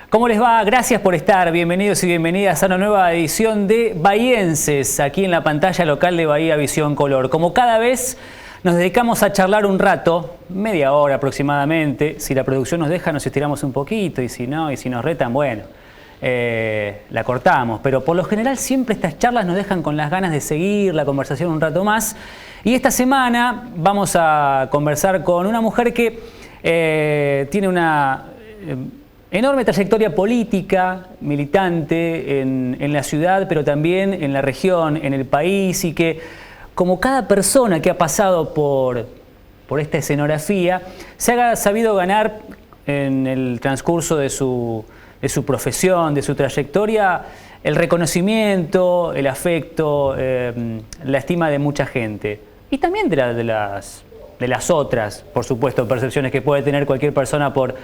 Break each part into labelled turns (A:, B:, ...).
A: ¿Cómo les va? Gracias por estar. Bienvenidos y bienvenidas a una nueva edición de Bahienses, aquí en la pantalla local de Bahía Visión Color. Como cada vez nos dedicamos a charlar un rato, media hora aproximadamente. Si la producción nos deja, nos estiramos un poquito, y si no, y si nos retan, bueno, la cortamos. Pero por lo general siempre estas charlas nos dejan con las ganas de seguir la conversación un rato más. Y esta semana vamos a conversar con una mujer que tiene una enorme trayectoria política, militante en la ciudad, pero también en la región, en el país, y que, como cada persona que ha pasado por esta escenografía, se ha sabido ganar en el transcurso de su profesión, de su trayectoria, el reconocimiento, el afecto, la estima de mucha gente. Y también de las otras, por supuesto, percepciones que puede tener cualquier persona por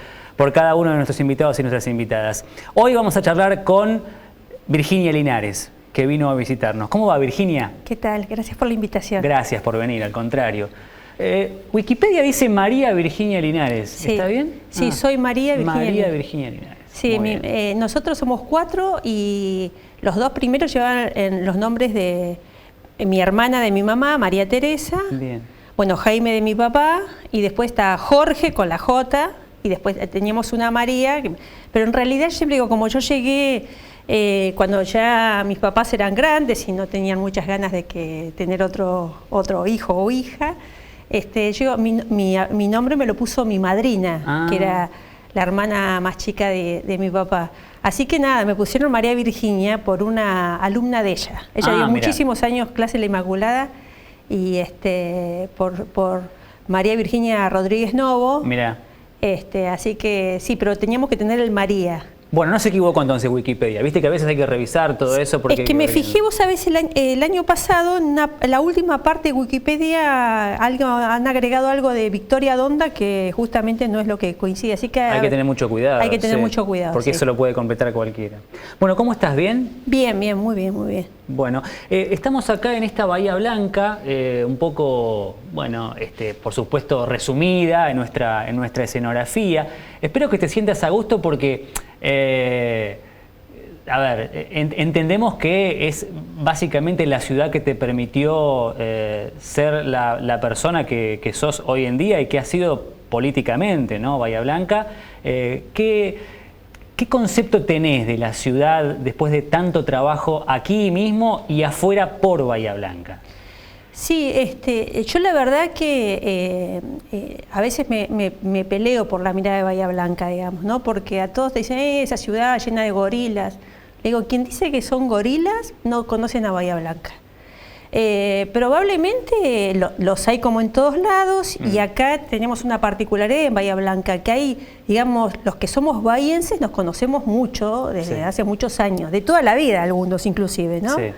A: cada uno de nuestros invitados y nuestras invitadas. Hoy vamos a charlar con Virginia Linares, que vino a visitarnos. ¿Cómo va, Virginia?
B: ¿Qué tal? Gracias por la invitación.
A: Gracias por venir, al contrario. Wikipedia dice María Virginia Linares.
B: Sí.
A: ¿Está bien?
B: Sí, soy María Virginia
A: María
B: Linares.
A: Virginia Linares.
B: Sí, nosotros somos 4 y los 2 primeros llevan los nombres de mi hermana de mi mamá, María Teresa.
A: Bien.
B: Bueno, Jaime de mi papá, y después está Jorge con la J, y después teníamos una María, pero en realidad yo siempre digo, como yo llegué cuando ya mis papás eran grandes y no tenían muchas ganas de tener otro hijo o hija, mi nombre me lo puso mi madrina, que era la hermana más chica de mi papá. Así que nada, me pusieron María Virginia por una alumna de ella. Ella dio muchísimos años clase en la Inmaculada, y por María Virginia Rodríguez Novo.
A: Mira.
B: Así que sí, pero teníamos que tener el María.
A: Bueno, no se equivocó entonces Wikipedia. Viste que a veces hay que revisar todo eso. Porque
B: es que me fijé, vos sabés, el año pasado, en la última parte de Wikipedia, han agregado algo de Victoria Donda que justamente no es lo que coincide. Así que
A: hay que tener mucho cuidado.
B: Hay que tener mucho cuidado.
A: Porque eso lo puede completar cualquiera. Bueno, ¿cómo estás? ¿Bien?
B: Bien, bien, muy bien, muy bien.
A: Bueno, estamos acá en esta Bahía Blanca, un poco, bueno, por supuesto resumida en nuestra escenografía. Espero que te sientas a gusto porque, a ver, entendemos que es básicamente la ciudad que te permitió ser la persona que sos hoy en día y que has sido políticamente, ¿no? Bahía Blanca. ¿Qué concepto tenés de la ciudad después de tanto trabajo aquí mismo y afuera por Bahía Blanca?
B: Sí, yo la verdad que a veces me peleo por la mirada de Bahía Blanca, digamos, ¿no? Porque a todos te dicen, esa ciudad llena de gorilas. Le digo, quien dice que son gorilas no conocen a Bahía Blanca. Probablemente los hay como en todos lados, y acá tenemos una particularidad en Bahía Blanca, que hay, digamos, los que somos bahienses nos conocemos mucho desde hace muchos años, de toda la vida algunos inclusive, ¿no? Sí.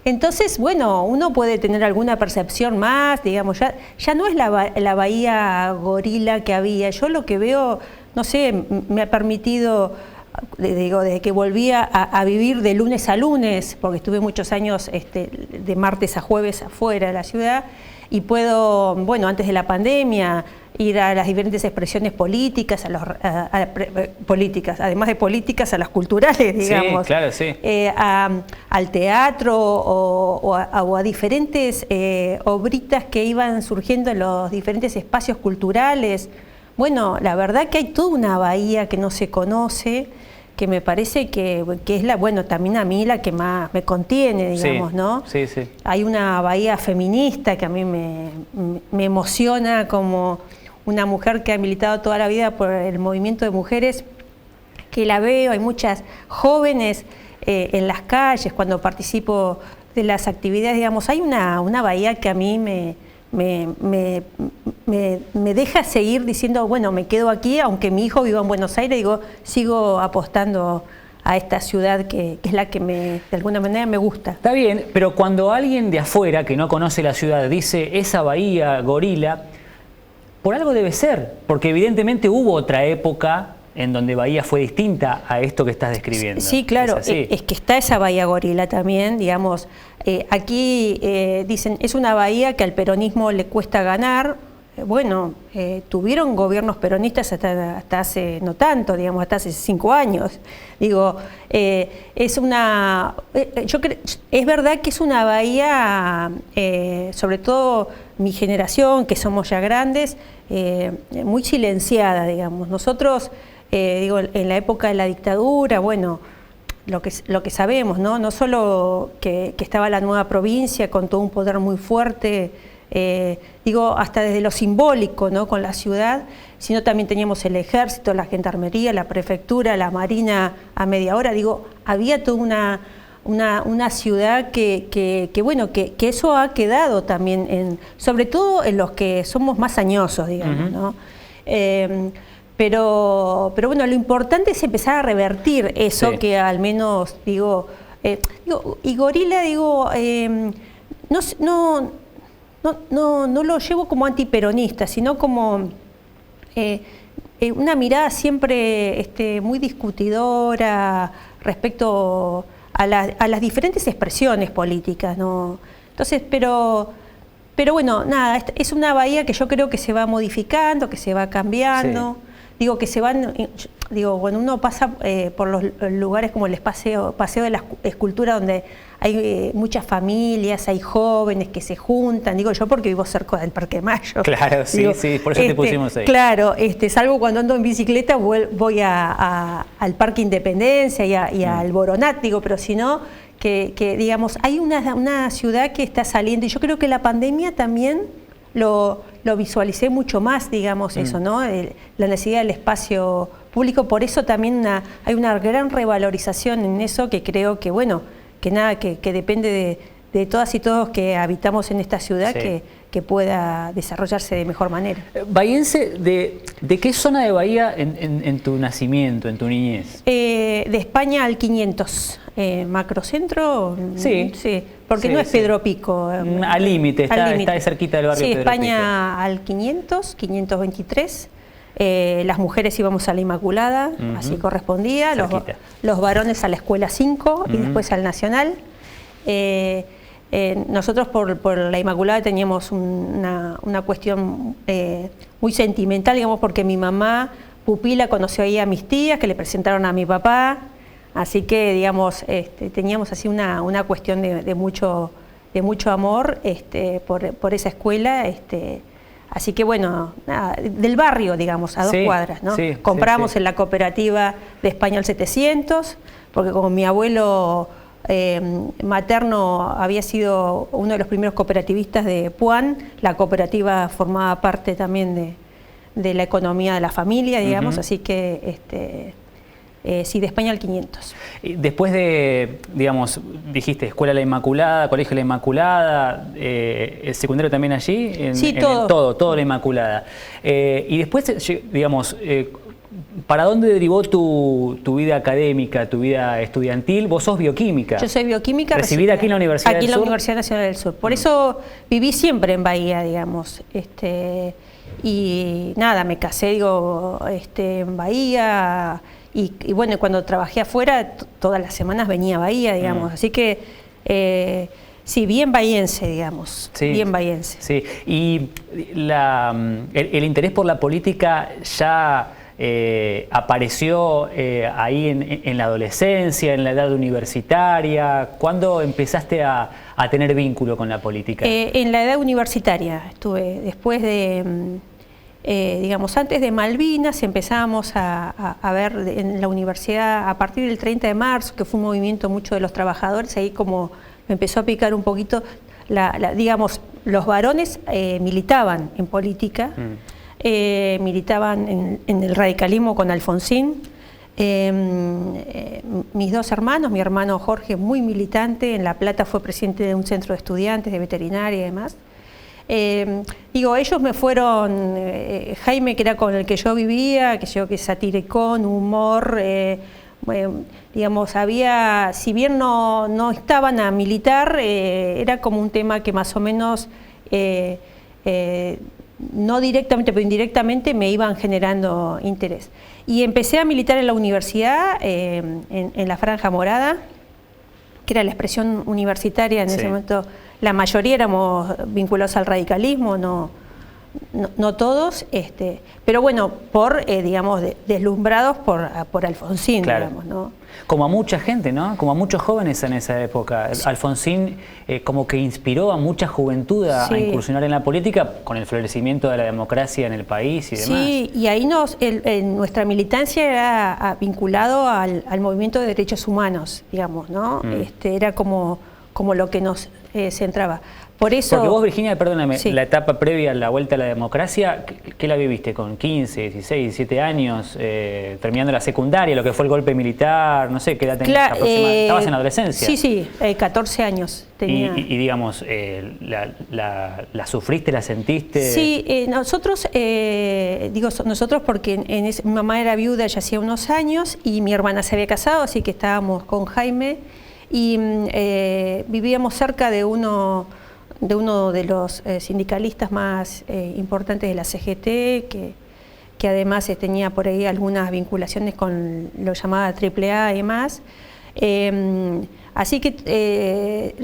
B: Entonces, bueno, uno puede tener alguna percepción más, digamos, ya no es la bahía gorila que había. Yo lo que veo, no sé, me ha permitido, digo, desde que volví a vivir de lunes a lunes, porque estuve muchos años de martes a jueves afuera de la ciudad, y puedo, bueno, antes de la pandemia, ir a las diferentes expresiones políticas, políticas, además de políticas, a las culturales, digamos.
A: Sí, claro, sí.
B: Al teatro o a diferentes obritas que iban surgiendo en los diferentes espacios culturales. Bueno, la verdad que hay toda una bahía que no se conoce, que me parece que es bueno, también a mí la que más me contiene, digamos, ¿no?
A: Sí, sí.
B: Hay una bahía feminista que a mí me emociona, como una mujer que ha militado toda la vida por el movimiento de mujeres, que la veo, hay muchas jóvenes en las calles cuando participo de las actividades, digamos, hay una bahía que a mí me deja seguir diciendo, bueno, me quedo aquí, aunque mi hijo viva en Buenos Aires, digo, sigo apostando a esta ciudad que es la que de alguna manera me gusta.
A: Está bien, pero cuando alguien de afuera que no conoce la ciudad dice esa bahía gorila, por algo debe ser, porque evidentemente hubo otra época en donde Bahía fue distinta a esto que estás describiendo.
B: Sí, claro, es que está esa bahía gorila también, digamos. Aquí dicen, es una bahía que al peronismo le cuesta ganar, bueno, tuvieron gobiernos peronistas hasta hace no tanto, digamos, hasta hace 5 años. Digo, es verdad que es una bahía, sobre todo mi generación, que somos ya grandes, muy silenciada, digamos. Nosotros, digo, en la época de la dictadura, bueno, lo que sabemos, ¿no? No solo que estaba la nueva provincia con todo un poder muy fuerte, digo, hasta desde lo simbólico, ¿no? Con la ciudad, sino también teníamos el ejército, la gendarmería, la prefectura, la marina a media hora. Digo, había toda una ciudad que eso ha quedado también, sobre todo en los que somos más añosos, digamos, ¿no? Pero bueno, lo importante es empezar a revertir eso, sí, que al menos, digo, y Gorila, digo, no lo llevo como antiperonista, sino como una mirada siempre muy discutidora respecto a las diferentes expresiones políticas, ¿no? Entonces, pero bueno, nada, es una bahía que yo creo que se va modificando, que se va cambiando. Sí. Digo, que se van, digo, cuando uno pasa por los lugares como el paseo de la escultura, donde hay muchas familias, hay jóvenes que se juntan, digo yo porque vivo cerca del Parque de Mayo.
A: Claro, sí, digo, sí, por eso te pusimos ahí.
B: Claro, salvo cuando ando en bicicleta, voy al Parque Independencia y al Boronat, digo, pero si no, que digamos, hay una ciudad que está saliendo, y yo creo que la pandemia también lo visualicé mucho más, digamos, eso, ¿no? La necesidad del espacio público, por eso también hay una gran revalorización en eso, que creo que, bueno, que depende de todas y todos que habitamos en esta ciudad, sí, que pueda desarrollarse de mejor manera.
A: Bahiense, ¿de qué zona de Bahía en tu nacimiento, en tu niñez?
B: De España al 500. ¿Macrocentro?
A: Sí.
B: Sí, porque
A: sí,
B: no es
A: sí.
B: Pedro Pico.
A: Al límite, está cerquita del barrio
B: sí,
A: Pedro
B: España
A: Pico.
B: Al 500, 523. Las mujeres íbamos a la Inmaculada, así correspondía. Los varones a la Escuela 5 y después al Nacional. Nosotros por la Inmaculada teníamos una cuestión muy sentimental, digamos, porque mi mamá pupila conoció ahí a mis tías que le presentaron a mi papá. Así que, digamos, teníamos así una cuestión de mucho amor por esa escuela. Así que, bueno, del barrio, digamos, a 2 cuadras, ¿no?
A: Sí,
B: compramos
A: sí.
B: en la cooperativa de Español 700, porque como mi abuelo materno había sido uno de los primeros cooperativistas de Puan, la cooperativa formaba parte también de la economía de la familia, digamos, así que... sí, de España al 500.
A: Después de, digamos, dijiste Escuela La Inmaculada, Colegio La Inmaculada, ¿el secundario también allí?
B: Sí, todo
A: La Inmaculada. Y después, digamos, ¿para dónde derivó tu vida académica, tu vida estudiantil? Vos sos bioquímica.
B: Yo soy bioquímica.
A: ¿Recibida aquí en la Universidad del Sur?
B: Aquí en la Universidad Nacional del Sur. Por eso viví siempre en Bahía, digamos. Y nada, me casé, digo, en Bahía. Y bueno, cuando trabajé afuera, todas las semanas venía a Bahía, digamos. Así que, sí, bien bahiense, digamos. Sí, bien bahiense.
A: Sí, y el interés por la política ya apareció ahí en la adolescencia, en la edad universitaria. ¿Cuándo empezaste a tener vínculo con la política?
B: En la edad universitaria estuve, después de... digamos, antes de Malvinas empezamos a ver en la universidad, a partir del 30 de marzo, que fue un movimiento mucho de los trabajadores, ahí como me empezó a picar un poquito, digamos, los varones militaban en política, militaban en el radicalismo con Alfonsín. Mis 2 hermanos, mi hermano Jorge, muy militante, en La Plata fue presidente de un centro de estudiantes de veterinaria y demás. Digo, ellos me fueron, Jaime, que era con el que yo vivía, que satiricón, humor, digamos, había, si bien no estaban a militar, era como un tema que más o menos, no directamente, pero indirectamente me iban generando interés. Y empecé a militar en la universidad, en la Franja Morada, que era la expresión universitaria en ese momento. La mayoría éramos vinculados al radicalismo, no no todos, pero bueno, digamos, deslumbrados por Alfonsín,
A: claro.
B: digamos, ¿no?
A: Como a mucha gente, ¿no? Como a muchos jóvenes en esa época. Sí. Alfonsín como que inspiró a mucha juventud a incursionar en la política con el florecimiento de la democracia en el país y demás.
B: Sí, y ahí nuestra militancia era vinculado al movimiento de derechos humanos, digamos, ¿no? Era como lo que nos centraba. Por eso,
A: porque vos, Virginia, perdóname, la etapa previa a la vuelta a la democracia, ¿qué la viviste? ¿Con 15, 16, 17 años, terminando la secundaria, lo que fue el golpe militar? No sé, ¿qué edad tenías aproximadamente? ¿Estabas en la adolescencia?
B: Sí, 14 años tenía.
A: Y digamos, ¿la sufriste, la sentiste?
B: Sí, nosotros, nosotros porque mi mamá era viuda ya hacía unos años y mi hermana se había casado, así que estábamos con Jaime y vivíamos cerca de uno de los sindicalistas más importantes de la CGT, que además tenía por ahí algunas vinculaciones con lo llamada AAA y más. Así que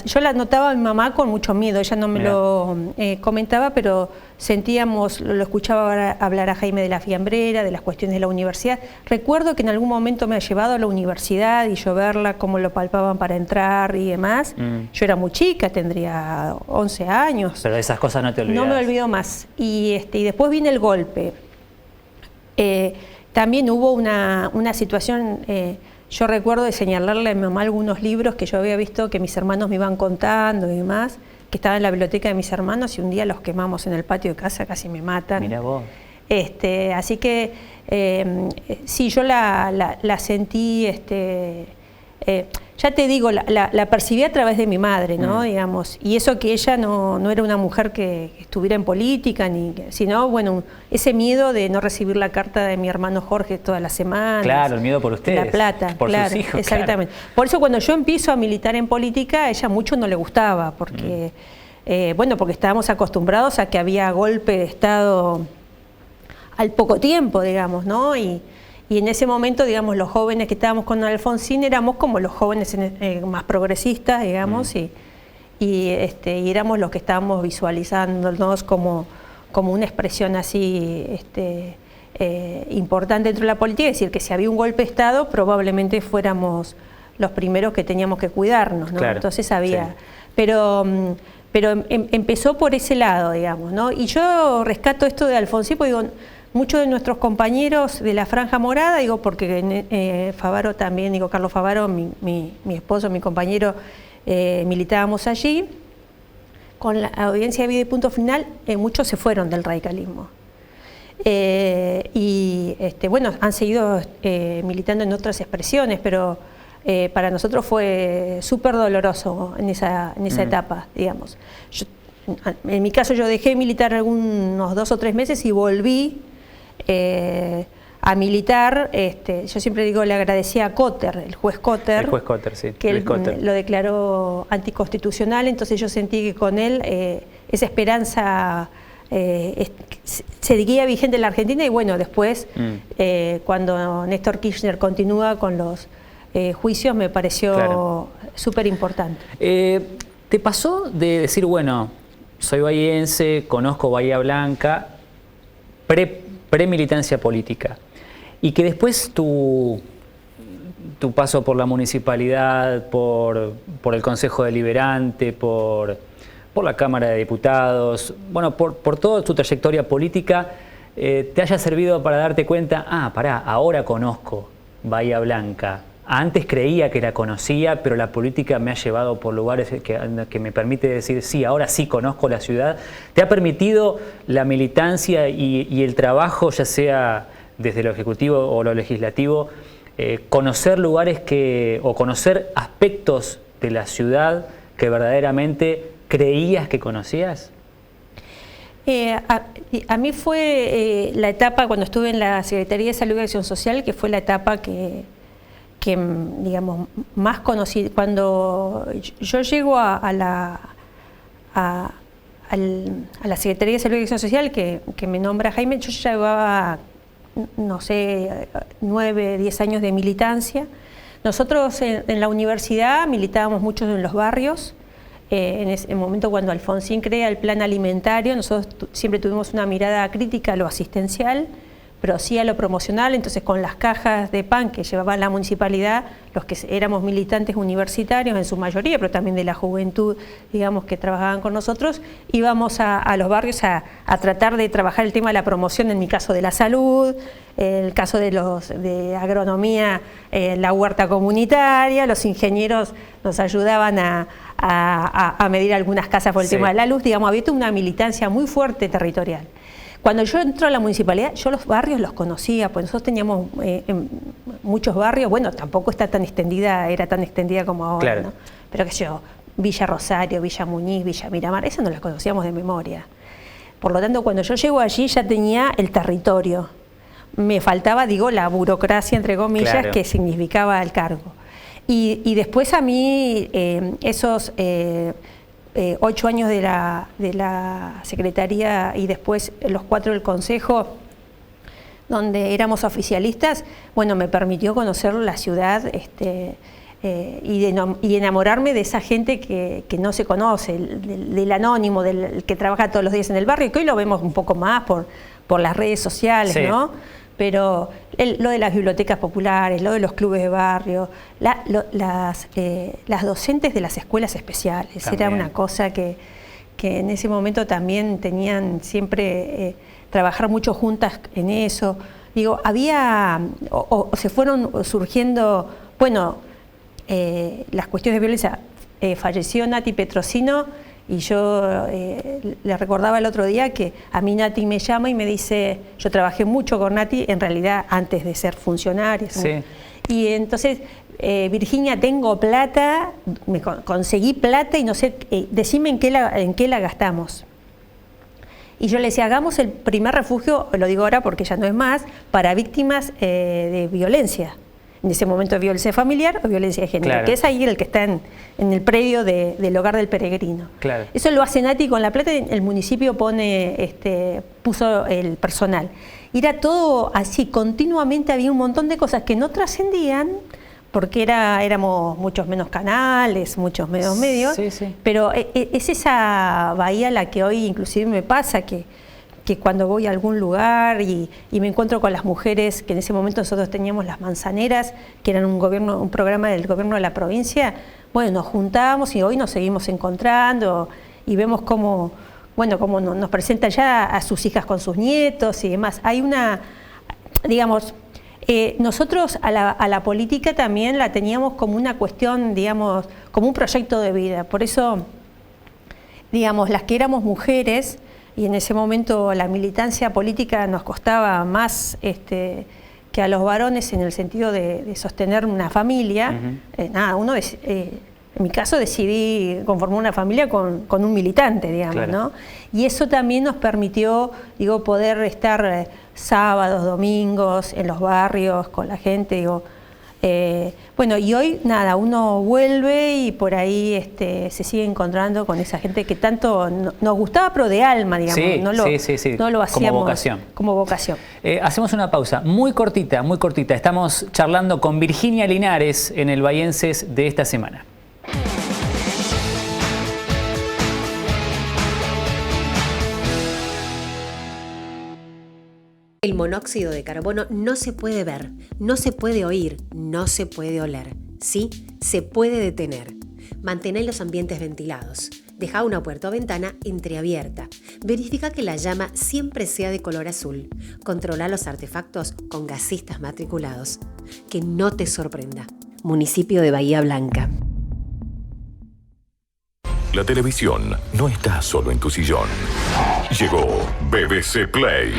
B: yo la notaba a mi mamá con mucho miedo, ella no me lo comentaba, pero lo escuchaba hablar a Jaime de la fiambrera, de las cuestiones de la universidad. Recuerdo que en algún momento me ha llevado a la universidad y yo verla cómo lo palpaban para entrar y demás. Yo era muy chica, tendría 11 años.
A: Pero de esas cosas no te olvidas.
B: No me olvido más. Y después viene el golpe. También hubo una situación... yo recuerdo de señalarle a mi mamá algunos libros que yo había visto que mis hermanos me iban contando y demás, que estaban en la biblioteca de mis hermanos y un día los quemamos en el patio de casa, casi me matan.
A: Mirá vos.
B: Así que sí, yo la sentí, ya te digo, la percibí a través de mi madre, ¿no? Digamos, y eso que ella no era una mujer que estuviera en política, sino, bueno, ese miedo de no recibir la carta de mi hermano Jorge todas las semanas.
A: Claro, el miedo por ustedes.
B: La plata,
A: por sus hijos.
B: Exactamente. Claro. Por eso cuando yo empiezo a militar en política, a ella mucho no le gustaba, porque, porque estábamos acostumbrados a que había golpe de Estado al poco tiempo, digamos, ¿no? Y en ese momento, digamos, los jóvenes que estábamos con Alfonsín éramos como los jóvenes más progresistas, digamos, y éramos los que estábamos visualizándonos como una expresión así importante dentro de la política, es decir, que si había un golpe de Estado, probablemente fuéramos los primeros que teníamos que cuidarnos, ¿no? Claro, entonces había... Sí. Pero empezó por ese lado, digamos, ¿no? Y yo rescato esto de Alfonsín, porque digo... Muchos de nuestros compañeros de la Franja Morada, digo porque Favaro también, digo Carlos Favaro, mi esposo, mi compañero, militábamos allí. Con la audiencia de vida y punto final, muchos se fueron del radicalismo. Han seguido militando en otras expresiones, pero para nosotros fue súper doloroso en esa etapa, digamos. En mi caso yo dejé de militar unos 2 o 3 meses y volví a militar. Yo siempre digo, le agradecía a Cotter, el juez Cotter,
A: sí,
B: que él lo declaró anticonstitucional, entonces yo sentí que con él esa esperanza seguía vigente en la Argentina y bueno, después cuando Néstor Kirchner continúa con los juicios me pareció súper importante.
A: ¿Te pasó de decir, bueno, soy bahiense, conozco Bahía Blanca, pre-militancia política, y que después tu paso por la municipalidad, por el Consejo Deliberante, por la Cámara de Diputados, bueno, por toda tu trayectoria política, te haya servido para darte cuenta, ahora conozco Bahía Blanca? Antes creía que la conocía, pero la política me ha llevado por lugares que me permite decir, sí, ahora sí conozco la ciudad. ¿Te ha permitido la militancia y el trabajo, ya sea desde lo ejecutivo o lo legislativo, conocer lugares o conocer aspectos de la ciudad que verdaderamente creías que conocías?
B: A mí fue la etapa cuando estuve en la Secretaría de Salud y Acción Social, que fue la etapa que digamos, más conocí. Cuando yo llego a la Secretaría de Salud y Acción Social, que me nombra Jaime, yo ya llevaba, no sé, 9, 10 años de militancia. Nosotros en la universidad militábamos mucho en los barrios, en ese momento cuando Alfonsín crea el plan alimentario, nosotros siempre tuvimos una mirada crítica a lo asistencial, pero sí a lo promocional. Entonces con las cajas de pan que llevaba la municipalidad, los que éramos militantes universitarios en su mayoría, pero también de la juventud, digamos, que trabajaban con nosotros, íbamos a los barrios a tratar de trabajar el tema de la promoción, en mi caso de la salud, en el caso de agronomía, la huerta comunitaria, los ingenieros nos ayudaban a medir algunas casas por el tema de la luz. Digamos, había una militancia muy fuerte territorial. Cuando yo entro a la municipalidad, yo los barrios los conocía, pues nosotros teníamos muchos barrios, bueno, tampoco era tan extendida como ahora, claro, ¿no? Pero qué sé yo, Villa Rosario, Villa Muñiz, Villa Miramar, esas no las conocíamos de memoria. Por lo tanto, cuando yo llego allí ya tenía el territorio. Me faltaba, digo, la burocracia, entre comillas, claro, que significaba el cargo. Y después a mí, esos 8 años de la Secretaría y después los 4 del Consejo, donde éramos oficialistas, bueno, me permitió conocer la ciudad y enamorarme de esa gente que no se conoce, del anónimo, del que trabaja todos los días en el barrio, que hoy lo vemos un poco más por las redes sociales, sí, ¿no? Pero lo de las bibliotecas populares, lo de los clubes de barrio, las docentes de las escuelas especiales, también era una cosa que en ese momento también tenían siempre, trabajar mucho juntas en eso. Digo, había, o se fueron surgiendo, bueno, las cuestiones de violencia. Falleció Nati Petrosino, y yo le recordaba el otro día que a mí Nati me llama y me dice, yo trabajé mucho con Nati, en realidad antes de ser funcionaria. Sí. Y entonces, Virginia, tengo plata, conseguí plata y no sé, decime en qué la gastamos. Y yo le decía, hagamos el primer refugio, lo digo ahora porque ya no es más, para víctimas de violencia. En ese momento de violencia familiar o violencia de género, claro, que es ahí el que está en el predio del Hogar del Peregrino. Claro. Eso lo hace Nati con la plata, el municipio puso el personal. Y era todo así, continuamente había un montón de cosas que no trascendían, porque éramos muchos menos canales, muchos menos medios, sí, sí, pero es esa bahía la que hoy inclusive me pasa, que cuando voy a algún lugar y me encuentro con las mujeres, que en ese momento nosotros teníamos las manzaneras, que eran un programa del gobierno de la provincia, bueno, nos juntábamos y hoy nos seguimos encontrando y vemos cómo nos presentan ya a sus hijas con sus nietos y demás. Hay una, digamos, nosotros a la política también la teníamos como una cuestión, digamos, como un proyecto de vida. Por eso, digamos, las que éramos mujeres, y en ese momento la militancia política nos costaba más que a los varones en el sentido de sostener una familia. En mi caso decidí conformar una familia con un militante, digamos, claro, ¿no? Y eso también nos permitió, digo, poder estar sábados, domingos en los barrios con la gente, digo. Bueno, y hoy nada, uno vuelve y por ahí se sigue encontrando con esa gente que tanto nos gustaba, pero de alma, digamos. Sí, no lo hacíamos como vocación.
A: Hacemos una pausa muy cortita, muy cortita. Estamos charlando con Virginia Linares en el Bahienses de esta semana.
C: El monóxido de carbono no se puede ver, no se puede oír, no se puede oler. Sí, se puede detener. Mantén los ambientes ventilados. Deja una puerta o ventana entreabierta. Verifica que la llama siempre sea de color azul. Controla los artefactos con gasistas matriculados. Que no te sorprenda. Municipio de Bahía Blanca.
D: La televisión no está solo en tu sillón. Llegó BBC Play.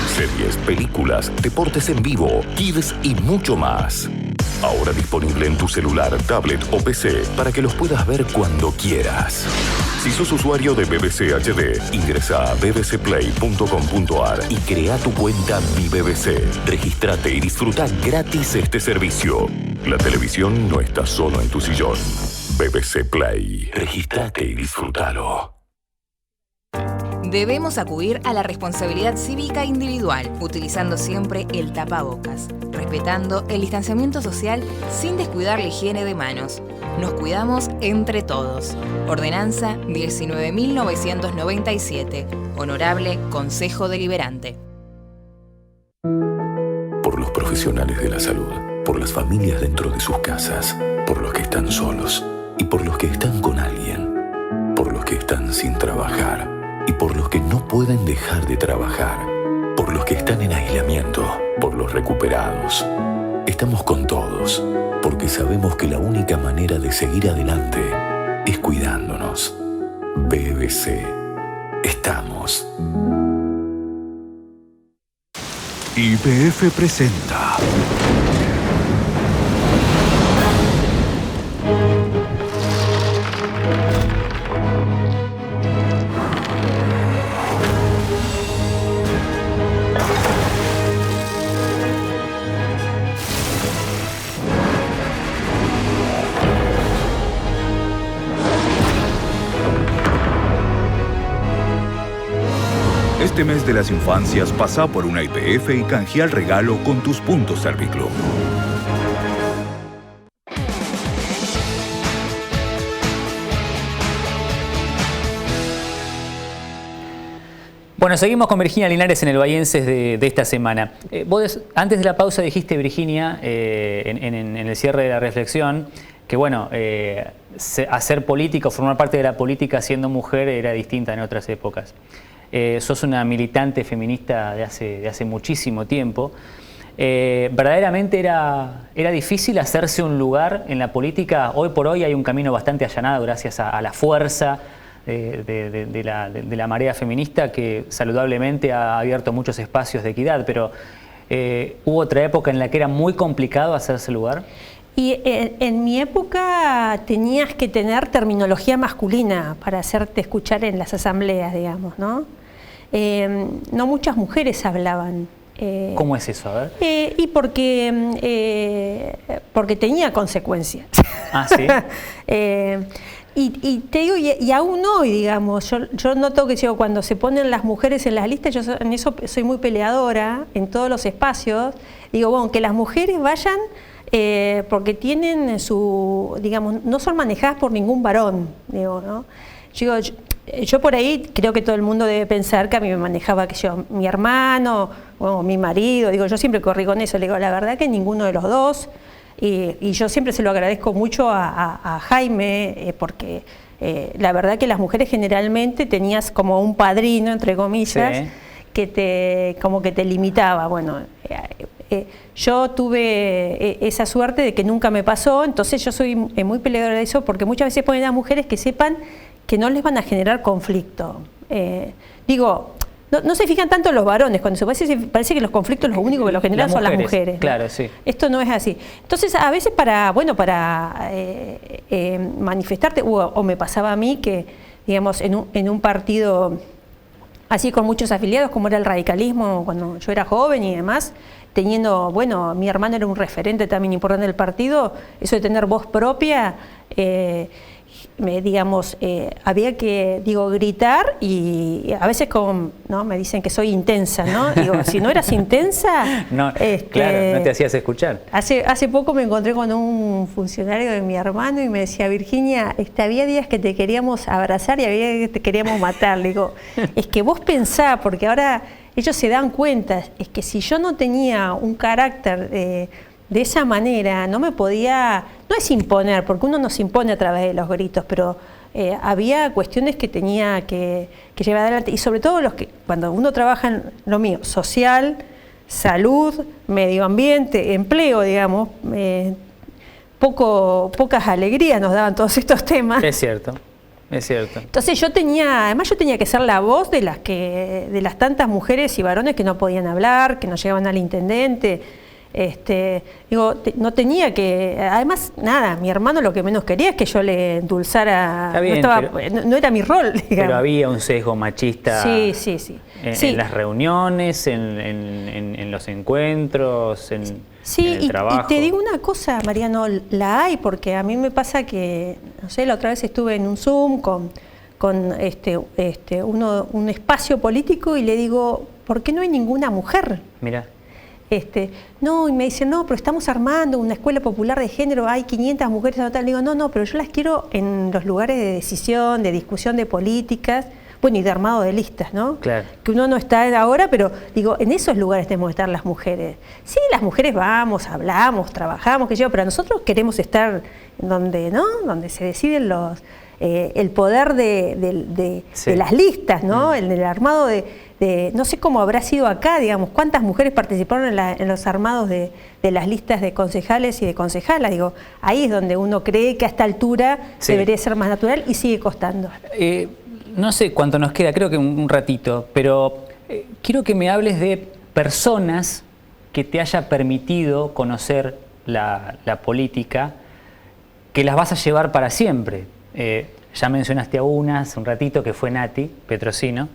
D: Series, películas, deportes en vivo, kids y mucho más. Ahora disponible en tu celular, tablet o PC para que los puedas ver cuando quieras. Si sos usuario de BBC HD, ingresa a bbcplay.com.ar y crea tu cuenta Mi BBC. Regístrate y disfruta gratis este servicio. La televisión no está solo en tu sillón. BBC Play. Regístrate y disfrútalo.
E: Debemos acudir a la responsabilidad cívica individual, utilizando siempre el tapabocas, respetando el distanciamiento social sin descuidar la higiene de manos. Nos cuidamos entre todos. Ordenanza 19.997. Honorable Consejo Deliberante.
D: Por los profesionales de la salud, por las familias dentro de sus casas, por los que están solos y por los que están con alguien, por los que están sin trabajar y por los que no pueden dejar de trabajar, por los que están en aislamiento, por los recuperados. Estamos con todos, porque sabemos que la única manera de seguir adelante es cuidándonos. BBC. Estamos.
F: YPF presenta Este mes de las infancias pasa por una YPF y canjea el regalo con tus puntos Serviclub.
A: Bueno, seguimos con Virginia Linares en el Bahienses de esta semana. Vos antes de la pausa dijiste, Virginia, en el cierre de la reflexión, que bueno, hacer política o formar parte de la política siendo mujer era distinta en otras épocas. Sos una militante feminista de hace muchísimo tiempo. ¿Verdaderamente era difícil hacerse un lugar en la política? Hoy por hoy hay un camino bastante allanado gracias a la fuerza de la marea feminista que saludablemente ha abierto muchos espacios de equidad, pero ¿hubo otra época en la que era muy complicado hacerse lugar?
B: Y en mi época tenías que tener terminología masculina para hacerte escuchar en las asambleas, digamos, ¿no? No muchas mujeres hablaban.
A: ¿Cómo es eso? A ver.
B: Y porque tenía consecuencias.
A: Ah, ¿sí?
B: Y te digo, y aún hoy, digamos, yo noto que cuando se ponen las mujeres en las listas, yo en eso soy muy peleadora, en todos los espacios, digo, bueno, que las mujeres vayan porque tienen digamos, no son manejadas por ningún varón, digo, ¿no? Yo por ahí creo que todo el mundo debe pensar que a mí me manejaba mi hermano o mi marido, digo, yo siempre corrí con eso, le digo, la verdad que ninguno de los dos, y yo siempre se lo agradezco mucho a Jaime, porque la verdad que las mujeres generalmente tenías como un padrino, entre comillas, sí, que como que te limitaba, bueno. Yo tuve esa suerte de que nunca me pasó, entonces yo soy muy peleadora de eso, porque muchas veces ponen a mujeres que sepan que no les van a generar conflicto. Digo, no se fijan tanto los varones, cuando parece que los conflictos los únicos que los generan son las mujeres.
A: Claro,
B: ¿no?
A: Sí.
B: Esto no es así. Entonces, a veces para manifestarte, o me pasaba a mí que, digamos, en un partido así con muchos afiliados, como era el radicalismo cuando yo era joven y demás, teniendo, bueno, mi hermano era un referente también importante del partido, eso de tener voz propia, digamos, había que, gritar, y a veces ¿no? me dicen que soy intensa, ¿no? Digo, si no eras intensa...
A: No, claro, no te hacías escuchar.
B: Hace poco me encontré con un funcionario de mi hermano y me decía, Virginia, había días que te queríamos abrazar y había días que te queríamos matar. Le digo, es que vos pensás, porque ahora ellos se dan cuenta, es que si yo no tenía un carácter de esa manera, no me podía, no es imponer, porque uno no se impone a través de los gritos, pero había cuestiones que tenía que llevar adelante, y sobre todo cuando uno trabaja en lo mío, social, salud, medio ambiente, empleo, digamos, pocas alegrías nos daban todos estos temas.
A: Es cierto. Es cierto.
B: Entonces además yo tenía que ser la voz de las tantas mujeres y varones que no podían hablar, que no llegaban al intendente. No tenía que, además, nada, mi hermano lo que menos quería es que yo le endulzara.
A: Está bien,
B: no era mi rol, digamos.
A: Pero había un sesgo machista.
B: Sí.
A: En las reuniones, en los encuentros, en el trabajo.
B: Y te digo una cosa, Mariano, la hay, porque a mí me pasa que, no sé, la otra vez estuve en un Zoom con un espacio político y le digo, ¿por qué no hay ninguna mujer?
A: Mirá.
B: No, y me dicen, no, pero estamos armando una escuela popular de género, hay 500 mujeres total. Digo, no, pero yo las quiero en los lugares de decisión, de discusión de políticas, bueno, y de armado de listas, ¿no?
A: Claro.
B: Que uno no está ahora, pero digo, en esos lugares tenemos que estar las mujeres. Sí, las mujeres vamos, hablamos, trabajamos, pero nosotros queremos estar donde, ¿no? Donde se deciden el poder de las listas, ¿no? El armado de no sé cómo habrá sido acá, digamos, cuántas mujeres participaron en los armados de las listas de concejales y de concejalas. Digo, ahí es donde uno cree que a esta altura debería ser más natural y sigue costando.
A: No sé cuánto nos queda, creo que un ratito, pero quiero que me hables de personas que te haya permitido conocer la política, que las vas a llevar para siempre. Ya mencionaste a una hace un ratito, que fue Nati Petrosino,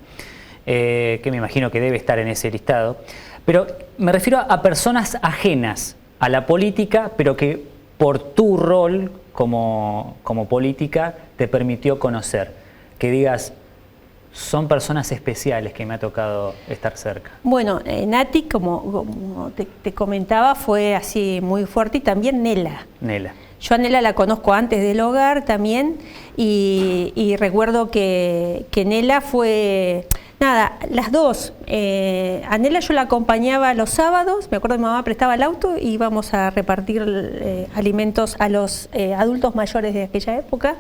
A: que me imagino que debe estar en ese listado. Pero me refiero a personas ajenas a la política, pero que por tu rol como política te permitió conocer. Que digas, son personas especiales que me ha tocado estar cerca.
B: Bueno, Nati, como te comentaba, fue así muy fuerte, y también Nela. Yo a Nela la conozco antes del hogar también, y recuerdo que Nela fue... Nada, las dos. A Nela yo la acompañaba los sábados, me acuerdo que mi mamá prestaba el auto y íbamos a repartir alimentos a los adultos mayores de aquella época,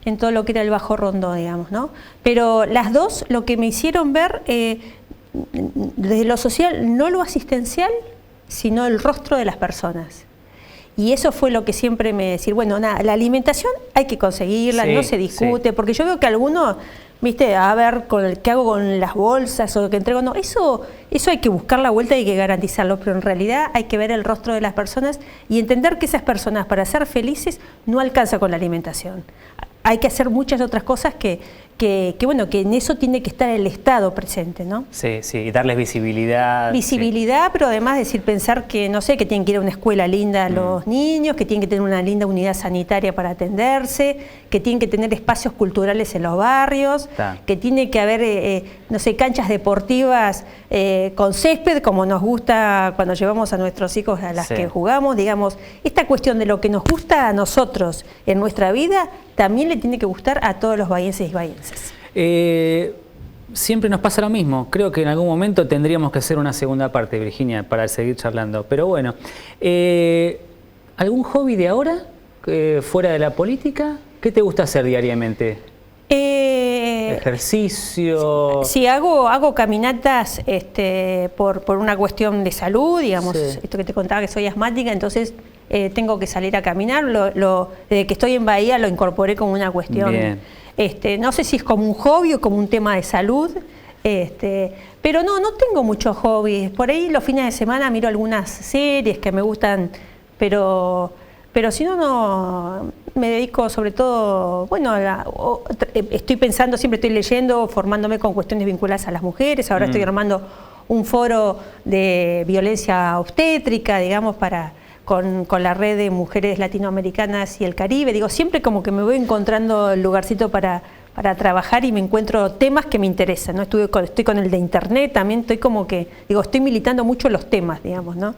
B: en todo lo que era el Bajo Rondó, digamos, ¿no? Pero las dos lo que me hicieron ver, desde lo social, no lo asistencial, sino el rostro de las personas. Y eso fue lo que siempre me decía, bueno, nada, la alimentación hay que conseguirla, no se discute, porque yo veo que algunos, viste, a ver qué hago con las bolsas o lo que entrego, no, eso hay que buscar la vuelta y hay que garantizarlo, pero en realidad hay que ver el rostro de las personas y entender que esas personas, para ser felices, no alcanza con la alimentación. Hay que hacer muchas otras cosas que bueno, que en eso tiene que estar el Estado presente, ¿no?
A: Sí, y darles visibilidad.
B: Visibilidad, pero además pensar que, no sé, que tienen que ir a una escuela linda a los niños, que tienen que tener una linda unidad sanitaria para atenderse, que tienen que tener espacios culturales en los barrios, que tiene que haber, no sé, canchas deportivas con césped, como nos gusta cuando llevamos a nuestros hijos a las que jugamos, digamos. Esta cuestión de lo que nos gusta a nosotros en nuestra vida, también le tiene que gustar a todos los bahienses y bahienses.
A: Siempre nos pasa lo mismo. Creo que en algún momento tendríamos que hacer una segunda parte, Virginia, para seguir charlando. Pero bueno, ¿algún hobby de ahora, fuera de la política? ¿Qué te gusta hacer diariamente? ¿Ejercicio?
B: Sí, hago caminatas por una cuestión de salud, digamos, esto que te contaba, que soy asmática, entonces tengo que salir a caminar. Desde que estoy en Bahía lo incorporé como una cuestión.
A: Bien.
B: No sé si es como un hobby o como un tema de salud, pero no tengo muchos hobbies. Por ahí los fines de semana miro algunas series que me gustan, pero si no me dedico sobre todo, bueno, estoy pensando, siempre estoy leyendo, formándome con cuestiones vinculadas a las mujeres. Ahora estoy armando un foro de violencia obstétrica, digamos, con la red de mujeres latinoamericanas y el Caribe. Digo, siempre como que me voy encontrando el lugarcito para trabajar y me encuentro temas que me interesan, ¿no? Estoy con el de internet, también estoy como que, digo, estoy militando mucho los temas, digamos, ¿no?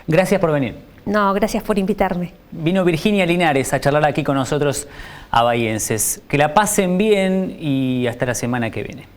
A: Gracias por venir.
B: No, gracias por invitarme.
A: Vino Virginia Linares a charlar aquí con nosotros a Bahienses. Que la pasen bien y hasta la semana que viene.